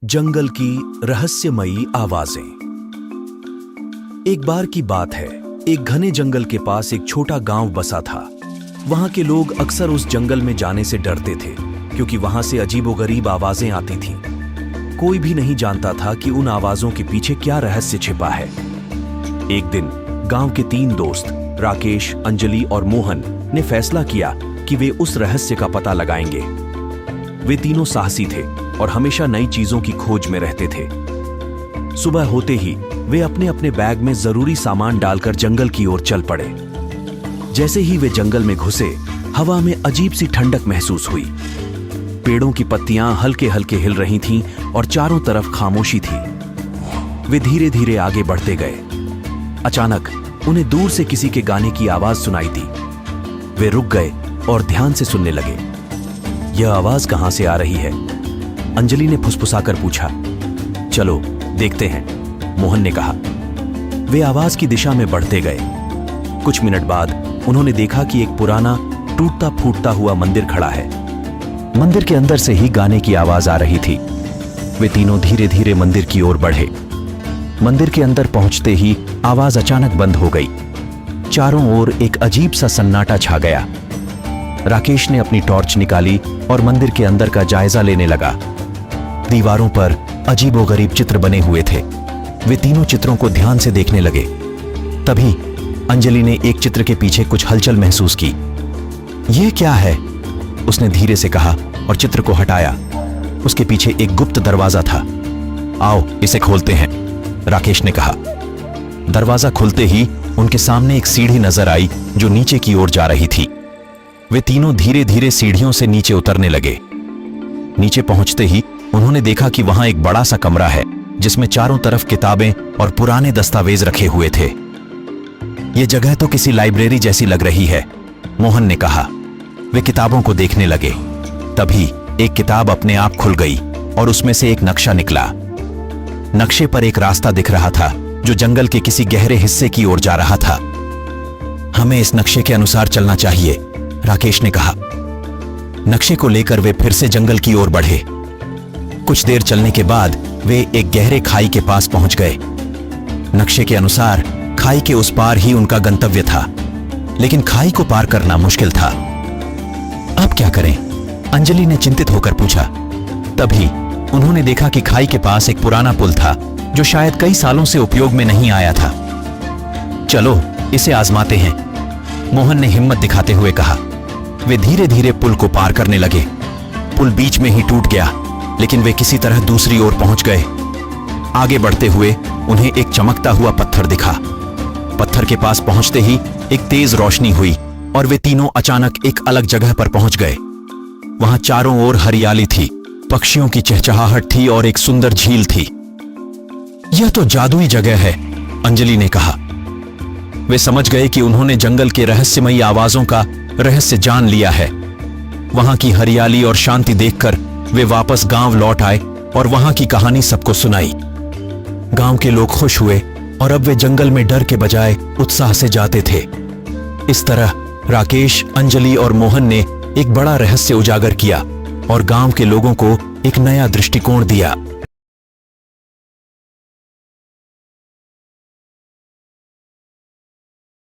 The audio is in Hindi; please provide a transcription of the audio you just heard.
जंगल की रहस्यमयी आवाजें। एक बार की बात है, एक घने जंगल के पास एक छोटा गांव बसा था। वहां के लोग अक्सर उस जंगल में जाने से डरते थे, क्योंकि वहां से अजीबोगरीब आवाजें आती थीं। कोई भी नहीं जानता था कि उन आवाजों के पीछे क्या रहस्य छिपा है। एक दिन गांव के 3 दोस्त राकेश, अंजलि और मोहन ने फैसला किया कि वे उस रहस्य का पता लगाएंगे। वे तीनों साहसी थे और हमेशा नई चीजों की खोज में रहते थे। सुबह होते ही वे अपने अपने बैग में जरूरी सामान डालकर जंगल की ओर चल पड़े। जैसे ही वे जंगल में घुसे, हवा में अजीब सी ठंडक महसूस हुई। पेड़ों की पत्तियां हल्के हल्के हिल रही थीं और चारों तरफ खामोशी थी। वे धीरे धीरे आगे बढ़ते गए। अचानक उन्हें दूर से किसी के गाने की आवाज सुनाई दी। वे रुक गए और ध्यान से सुनने लगे। यह आवाज कहां से आ रही है? अंजलि ने फुसफुसाकर पूछा। चलो देखते हैं, मोहन ने कहा। वे आवाज की दिशा में बढ़ते गए। कुछ मिनट बाद उन्होंने देखा कि एक पुराना टूटता फूटता हुआ मंदिर खड़ा है। मंदिर के अंदर से ही गाने की आवाज आ रही थी। वे तीनों धीरे धीरे मंदिर की ओर बढ़े। मंदिर के अंदर पहुंचते ही आवाज अचानक बंद हो गई। चारों ओर एक अजीब सा सन्नाटा छा गया। राकेश ने अपनी टॉर्च निकाली और मंदिर के अंदर का जायजा लेने लगा। दीवारों पर अजीबोगरीब चित्र बने हुए थे। वे तीनों चित्रों को ध्यान से देखने लगे। तभी अंजलि ने एक चित्र के पीछे कुछ हलचल महसूस की। यह क्या है? उसने धीरे से कहा और चित्र को हटाया। उसके पीछे एक गुप्त दरवाजा था। आओ इसे खोलते हैं, राकेश ने कहा। दरवाजा खुलते ही उनके सामने एक सीढ़ी नजर आई जो नीचे की ओर जा रही थी। वे तीनों धीरे धीरे सीढ़ियों से नीचे उतरने लगे। नीचे पहुंचते ही उन्होंने देखा कि वहां एक बड़ा सा कमरा है जिसमें चारों तरफ किताबें और पुराने दस्तावेज रखे हुए थे। यह जगह तो किसी लाइब्रेरी जैसी लग रही है, मोहन ने कहा। वे किताबों को देखने लगे। तभी एक किताब अपने आप खुल गई और उसमें से एक नक्शा निकला। नक्शे पर एक रास्ता दिख रहा था जो जंगल के किसी गहरे हिस्से की ओर जा रहा था। हमें इस नक्शे के अनुसार चलना चाहिए, राकेश ने कहा। नक्शे को लेकर वे फिर से जंगल की ओर बढ़े। कुछ देर चलने के बाद वे एक गहरे खाई के पास पहुंच गए। नक्शे के अनुसार खाई के उस पार ही उनका गंतव्य था, लेकिन खाई को पार करना मुश्किल था। अब क्या करें? अंजलि ने चिंतित होकर पूछा। तभी उन्होंने देखा कि खाई के पास एक पुराना पुल था जो शायद कई सालों से उपयोग में नहीं आया था। चलो इसे आजमाते हैं, मोहन ने हिम्मत दिखाते हुए कहा। वे धीरे धीरे पुल को पार करने लगे। पुल बीच में ही टूट गया, लेकिन वे किसी तरह दूसरी ओर पहुंच गए। आगे बढ़ते हुए उन्हें एक चमकता हुआ पत्थर दिखा। पत्थर के पास पहुंचते ही एक तेज रोशनी हुई और वे तीनों अचानक एक अलग जगह पर पहुंच गए। वहां चारों ओर हरियाली थी, पक्षियों की चहचहाहट थी और एक सुंदर झील थी। यह तो जादुई जगह है, अंजलि ने कहा। वे समझ गए कि उन्होंने जंगल के रहस्यमयी आवाजों का रहस्य जान लिया है। वहां की हरियाली और शांति देखकर वे वापस गांव लौट आए और वहां की कहानी सबको सुनाई। गांव के लोग खुश हुए और अब वे जंगल में डर के बजाय उत्साह से जाते थे। इस तरह राकेश, अंजलि और मोहन ने एक बड़ा रहस्य उजागर किया और गांव के लोगों को एक नया दृष्टिकोण दिया।